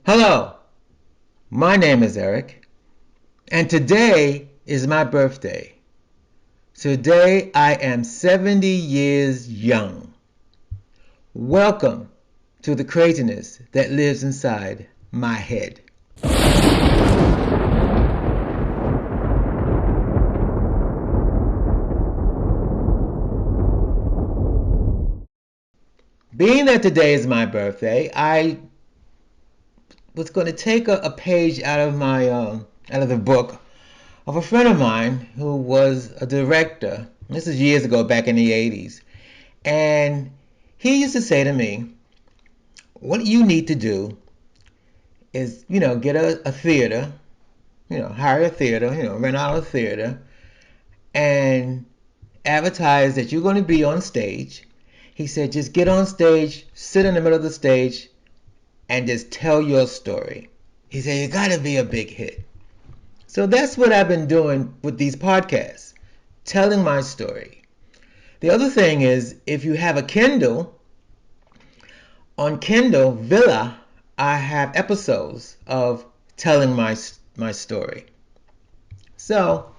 Hello, my name is Eric, and today is my birthday. Today I am 70 years young. Welcome to the craziness that lives inside my head. Being that today is my birthday, I was going to take a page out of the book of a friend of mine who was a director. This is years ago, back in the 80s. And he used to say to me, what you need to do is, get a theater, hire a theater, rent out a theater and advertise that you're going to be on stage. He said, just get on stage, sit in the middle of the stage, and just tell your story. He said, you got to be a big hit. So that's what I've been doing with these podcasts, telling my story. The other thing is, if you have a Kindle, on Kindle Villa, I have episodes of telling my story. So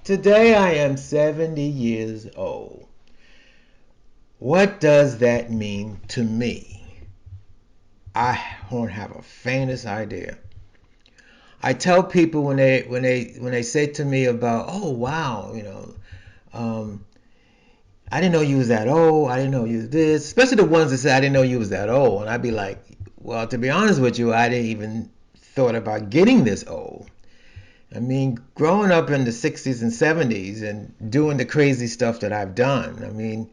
today I am 70 years old. What does that mean to me? I don't have a faintest idea. I tell people when they say to me about, oh wow, um, I didn't know you was that old. I didn't know you was this. Especially the ones that say I didn't know you was that old, and I'd be like, well, to be honest with you, I didn't even thought about getting this old. I mean, growing up in the 60s and 70s and doing the crazy stuff that I've done. I mean,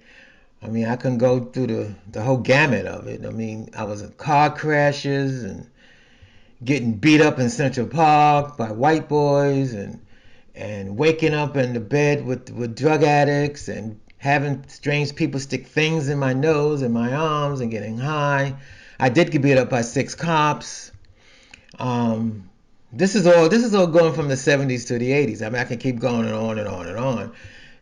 I can go through the whole gamut of it. I mean, I was in car crashes and getting beat up in Central Park by white boys and waking up in the bed with drug addicts and having strange people stick things in my nose and my arms and getting high. I did get beat up by 6 cops. Um, this is all going from the 70s to the 80s. I mean, I can keep going and on and on and on.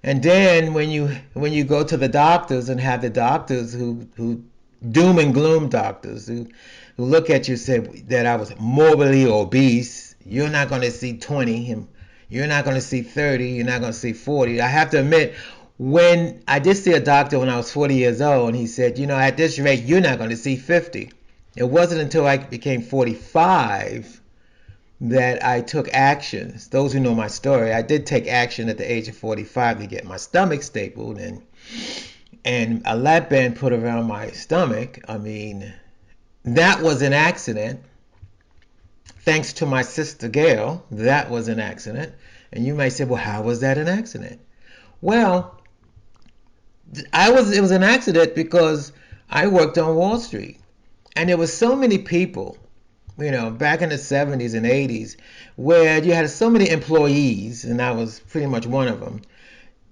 And then when you go to the doctors and have the doctors who doom and gloom doctors who look at you and say that I was morbidly obese, you're not going to see 20, and you're not going to see 30, you're not going to see 40. I have to admit, when I did see a doctor when I was 40 years old, and he said, at this rate, you're not going to see 50. It wasn't until I became 45 that I took actions. Those who know my story, I did take action at the age of 45 to get my stomach stapled and a lap band put around my stomach. I mean, that was an accident. Thanks to my sister Gail, that was an accident. And you might say, well, how was that an accident? Well, it was an accident because I worked on Wall Street. And there was so many people, back in the 70s and 80s, where you had so many employees, and I was pretty much one of them,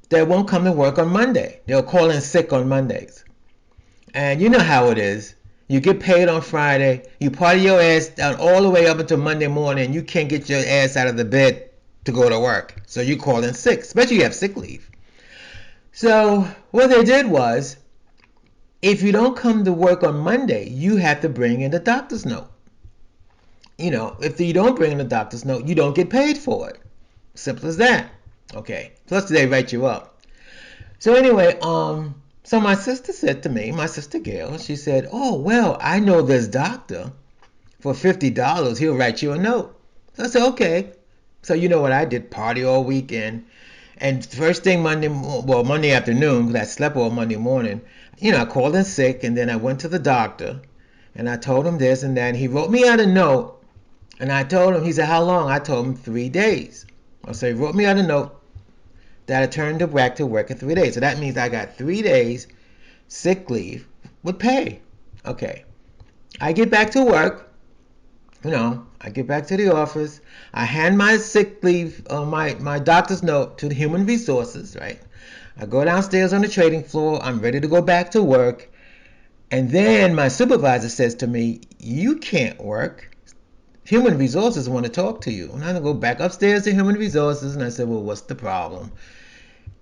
that won't come to work on Monday. They'll call in sick on Mondays. And you know how it is. You get paid on Friday, you party your ass down all the way up until Monday morning, you can't get your ass out of the bed to go to work. So you call in sick, especially if you have sick leave. So what they did was, if you don't come to work on Monday, you have to bring in the doctor's note. If you don't bring in the doctor's note, you don't get paid for it. Simple as that. Okay. Plus they write you up. So anyway, so my sister said to me, my sister Gail, she said, oh, well, I know this doctor. For $50, he'll write you a note. So I said, okay. So you know what I did? Party all weekend. And first thing Monday afternoon, because I slept all Monday morning, I called in sick, and then I went to the doctor, and I told him this and that, and he wrote me out a note, and I told him, he said, how long? I told him 3 days. So he wrote me out a note that I turned back to work in 3 days. So that means I got 3 days sick leave with pay. Okay. I get back to work. I get back to the office. I hand my sick leave, my doctor's note to the human resources, right? I go downstairs on the trading floor. I'm ready to go back to work. And then my supervisor says to me, you can't work. Human resources want to talk to you. And I go back upstairs to human resources and I said, well, what's the problem?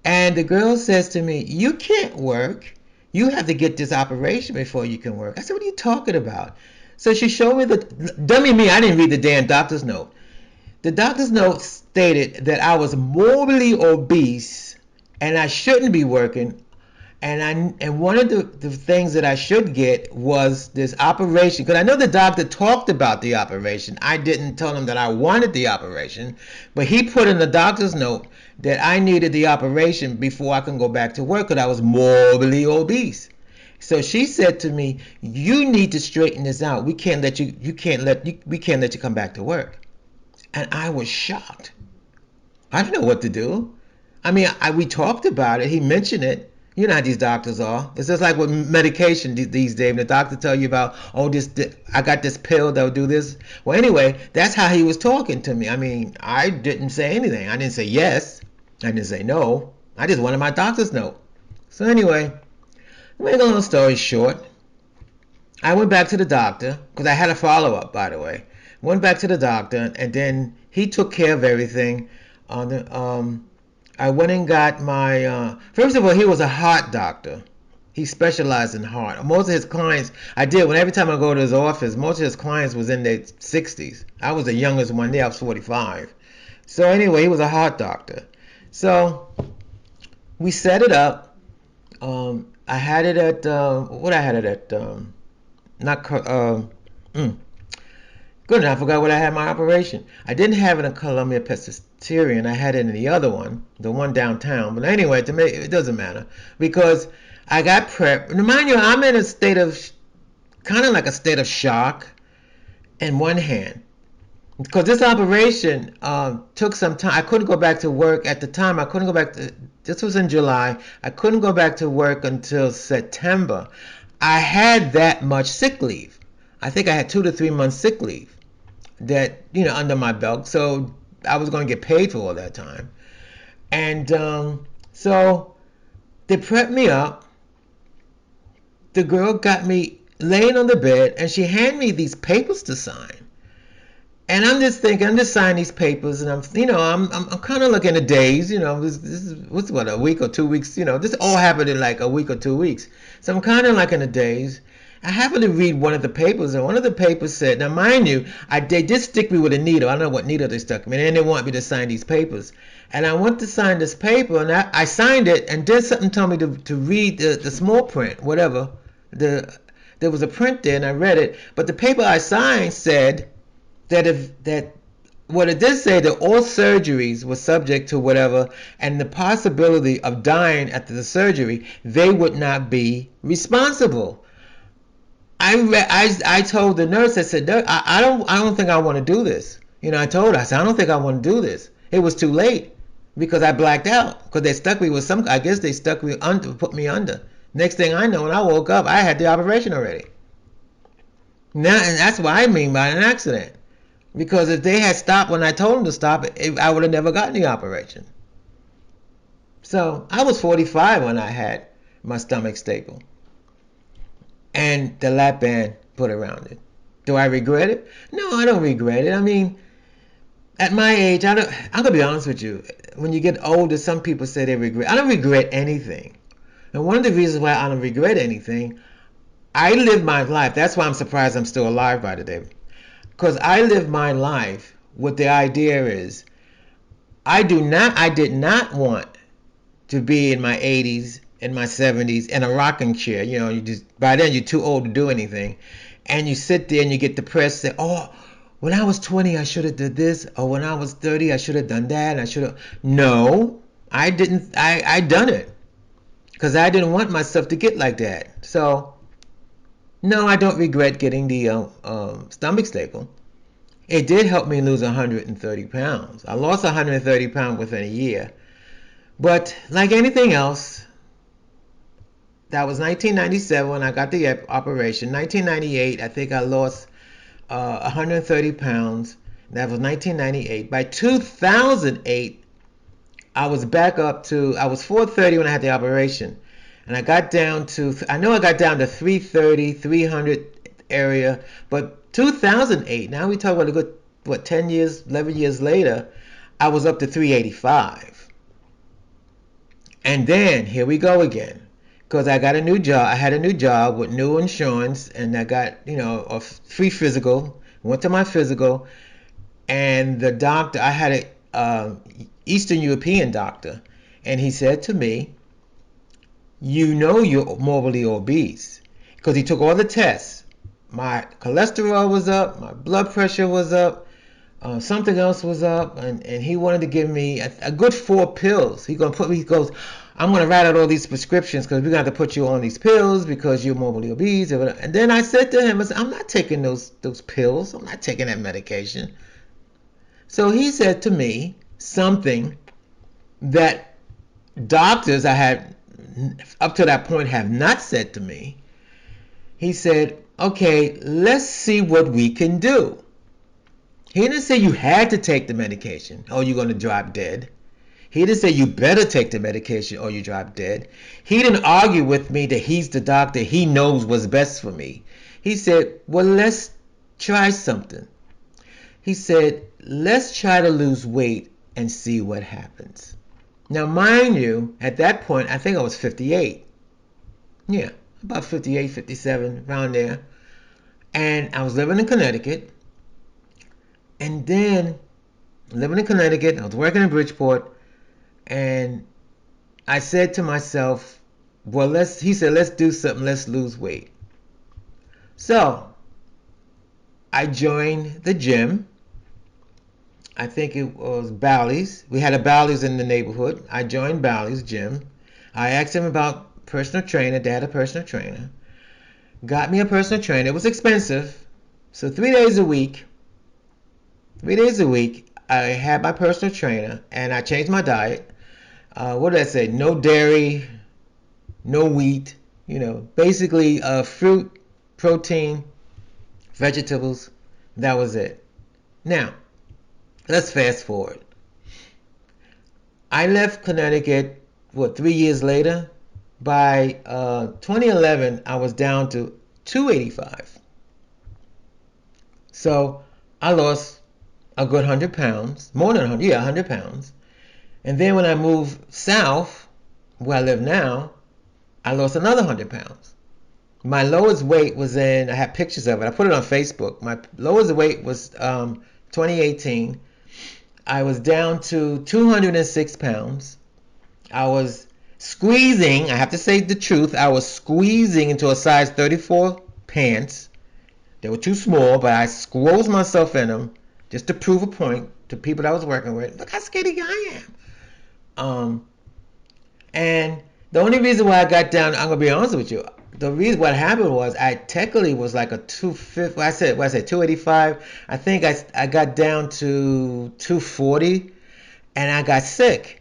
And the girl says to me, you can't work. You have to get this operation before you can work. I said, what are you talking about? So she showed me the dummy me. I didn't read the damn doctor's note. The doctor's note stated that I was morbidly obese and I shouldn't be working. And one of the things that I should get was this operation, because I know the doctor talked about the operation. I didn't tell him that I wanted the operation, but he put in the doctor's note that I needed the operation before I can go back to work because I was morbidly obese. So she said to me, "You need to straighten this out. We can't let we can't let you come back to work." And I was shocked. I didn't know what to do. I mean, we talked about it. He mentioned it. You know how these doctors are. It's just like with medication these days. The doctor tell you about, oh, I got this pill that'll do this. Well, anyway, that's how he was talking to me. I mean, I didn't say anything. I didn't say yes. I didn't say no. I just wanted my doctor's note. So anyway, to make a long story short, I went back to the doctor because I had a follow-up, by the way. Went back to the doctor, and then he took care of everything. I went and got my, first of all, he was a heart doctor. He specialized in heart. Most of his clients, every time I go to his office, most of his clients was in their 60s. I was the youngest one there, I was 45. So anyway, he was a heart doctor. So we set it up. I had it at, what I had it at, not, good enough. I forgot what I had my operation. I didn't have it in Columbia Presbyterian. I had it in the other one, the one downtown. But anyway, to me, it doesn't matter because I got prepped. Remind you, I'm in a state of, kind of like a state of shock in one hand. Because this operation took some time. I couldn't go back to work at the time. I couldn't go back to, this was in July. I couldn't go back to work until September. I had that much sick leave. I think I had 2 to 3 months sick leave that, under my belt. So I was going to get paid for all that time. And so they prepped me up. The girl got me laying on the bed and she handed me these papers to sign. And I'm just thinking, I'm just signing these papers, and I'm kind of looking at days, this is, what's what, a week or 2 weeks, this all happened in like a week or 2 weeks. So I'm kind of like in the days. I happened to read one of the papers, and one of the papers said, now mind you, they did stick me with a needle. I don't know what needle they stuck me, and they want me to sign these papers. And I went to sign this paper, and I signed it, and then something told me to read the small print, whatever. There was a print there, and I read it, but the paper I signed said what it did say that all surgeries were subject to whatever, and the possibility of dying after the surgery, they would not be responsible. I told the nurse, I said, I don't think I want to do this. I told her, I said, I don't think I want to do this. It was too late because I blacked out because they stuck me with I guess they stuck me under, put me under. Next thing I know, when I woke up, I had the operation already. Now, and that's what I mean by an accident. Because if they had stopped when I told them to stop, I would have never gotten the operation. So I was 45 when I had my stomach staple. And the lap band put around it. Do I regret it? No, I don't regret it. I mean, at my age, I'm going to be honest with you. When you get older, some people say they regret. I don't regret anything. And one of the reasons why I don't regret anything, I lived my life. That's why I'm surprised I'm still alive by today. Because I lived my life with the idea is I did not want to be in my 80s, in my 70s, in a rocking chair. By then you're too old to do anything. And you sit there and you get depressed, say, oh, when I was 20, I should have did this. Or when I was 30, I should have done that. No, I didn't. I done it. Because I didn't want myself to get like that. So, no, I don't regret getting the stomach staple. It did help me lose 130 pounds. I lost 130 pounds within a year. But like anything else, that was 1997 when I got the operation. 1998, I think I lost 130 pounds. That was 1998. By 2008, I was back up to, I was 430 when I had the operation. And I got down to, I know I got down to 330, 300 area. But 2008, now we talk about a good, 10 years, 11 years later, I was up to 385. And then, here we go again. because I got a new job. I had a new job with new insurance, and I got, a free physical. Went to my physical, and the doctor, I had a Eastern European doctor, and he said to me, you're morbidly obese, because he took all the tests. My cholesterol was up, my blood pressure was up, something else was up, and he wanted to give me a good 4 pills. He goes, I'm going to write out all these prescriptions because we're going to have to put you on these pills because you're morbidly obese. And then I said to him, I'm not taking those pills. I'm not taking that medication. So he said to me something that doctors I had up to that point have not said to me. He said, okay, let's see what we can do. He didn't say you had to take the medication or you're going to drop dead. He didn't say you better take the medication or you drop dead. He didn't argue with me that he's the doctor. He knows what's best for me. He said, well, let's try something. He said, let's try to lose weight and see what happens. Now, mind you, at that point, I think I was 58. Yeah, about 58, 57, around there. And I was living in Connecticut. And then, living in Connecticut, I was working in Bridgeport. And I said to myself, well, he said, let's do something. Let's lose weight. So, I joined the gym. I think it was Bally's. We had a Bally's in the neighborhood. I joined Bally's gym. I asked him about personal trainer. They had a personal trainer. Got me a personal trainer. It was expensive. So 3 days a week, I had my personal trainer, and I changed my diet. What did I say? No dairy, no wheat. Basically fruit, protein, vegetables. That was it. Now, let's fast forward. I left Connecticut, 3 years later? By 2011, I was down to 285. So I lost a good 100 pounds, more than 100, 100 pounds. And then when I moved south, where I live now, I lost another 100 pounds. My lowest weight was I have pictures of it. I put it on Facebook. My lowest weight was 2018. I was down to 206 pounds. I was squeezing, I have to say the truth, I was squeezing into a size 34 pants. They were too small, but I squeezed myself in them just to prove a point to people that I was working with. Look how skinny I am. And the only reason why I got down, I'm going to be honest with you, the reason what happened was I technically was like a 250, I said 285. I think I got down to 240 and I got sick.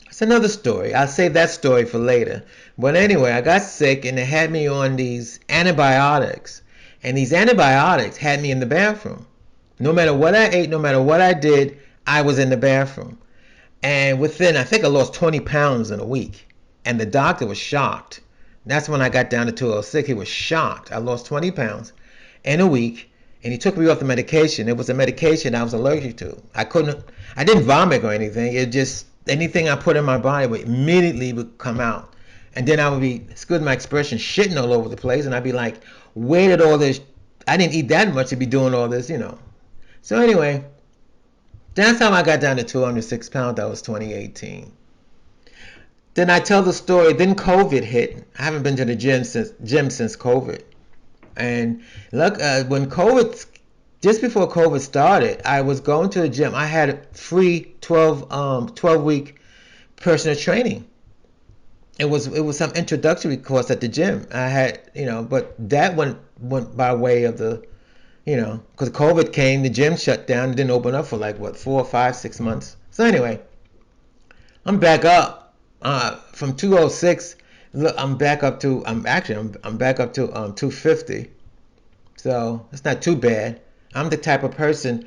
It's another story. I'll save that story for later. But anyway, I got sick and they had me on these antibiotics. And these antibiotics had me in the bathroom. No matter what I ate, no matter what I did, I was in the bathroom. And within, I think I lost 20 pounds in a week. And the doctor was shocked. That's when I got down to 206. He was shocked. I lost 20 pounds in a week. And he took me off the medication. It was a medication I was allergic to. I didn't vomit or anything. It just, anything I put in my body would immediately come out. And then I would be, excuse my expression, shitting all over the place. And I'd be like, where did all this, I didn't eat that much to be doing all this, So anyway, that's how I got down to 206 pounds. That was 2018. Then I tell the story, then COVID hit. I haven't been to the gym since COVID. And look, just before COVID started, I was going to the gym. I had a free 12-week personal training. It was some introductory course at the gym. I had, but that went by way of the, because COVID came, the gym shut down. It didn't open up for 4, 5, 6 months. So anyway, I'm back up from 206. Look, I'm back up to 250. So it's not too bad. I'm the type of person,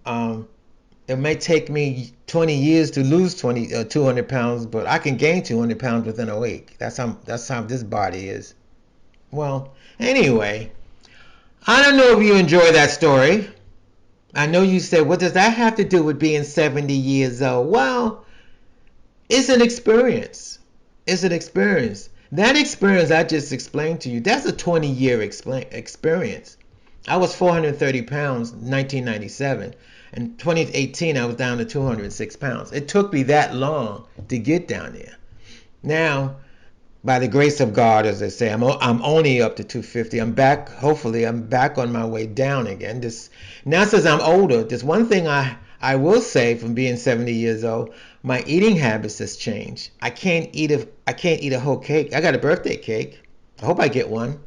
it may take me 20 years to lose 200 pounds, but I can gain 200 pounds within a week. That's how this body is. Well, anyway, I don't know if you enjoy that story. I know you said, what does that have to do with being 70 years old? Well, it's an experience. It's an experience. That experience I just explained to you, that's a 20-year experience. I was 430 pounds in 1997. In 2018, I was down to 206 pounds. It took me that long to get down there. Now, by the grace of God, as they say, I'm only up to 250. I'm back. Hopefully, I'm back on my way down again. Now, since I'm older, there's one thing I will say from being 70 years old. My eating habits has changed. I can't eat a whole cake. I got a birthday cake. I hope I get one.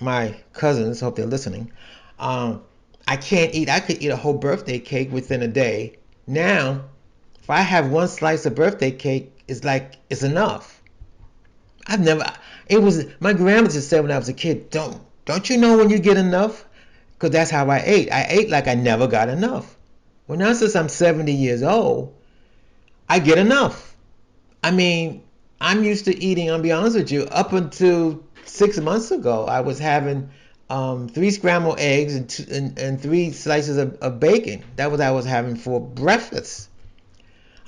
My cousins, hope they're listening. Um, I can't eat. I could eat a whole birthday cake within a day. Now, if I have one slice of birthday cake, it's enough. I've never. It was my grandma just said when I was a kid. Don't you know when you get enough? Because that's how I ate. I ate like I never got enough. Well, now since I'm 70 years old, I get enough. I mean, I'm used to eating. I'll be honest with you. Up until 6 months ago, I was having three scrambled eggs and three slices of bacon. That was what I was having for breakfast.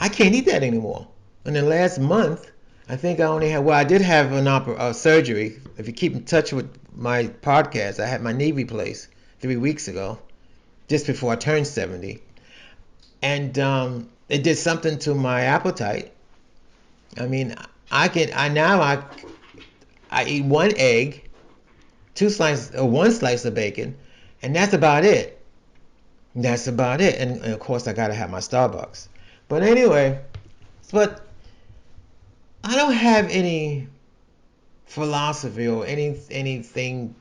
I can't eat that anymore. In the last month, I think I only had, well, I did have surgery. If you keep in touch with my podcast, I had my knee replaced 3 weeks ago, just before I turned 70. And it did something to my appetite. I mean, I eat one egg, one slice of bacon, and that's about it. That's about it. And of course, I gotta have my Starbucks. But anyway, but I don't have any philosophy or anything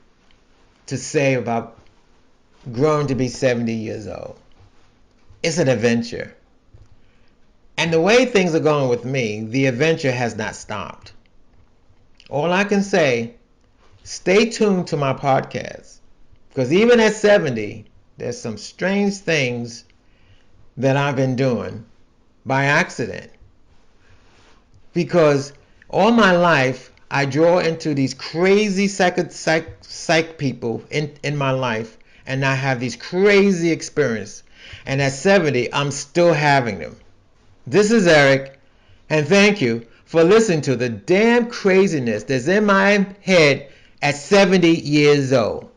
to say about growing to be 70 years old. It's an adventure. And the way things are going with me, the adventure has not stopped. All I can say, stay tuned to my podcast. Because even at 70, there's some strange things that I've been doing by accident. Because all my life, I draw into these crazy psych people in my life, and I have these crazy experiences. And at 70, I'm still having them. This is Eric, and thank you for listening to the damn craziness that's in my head at 70 years old.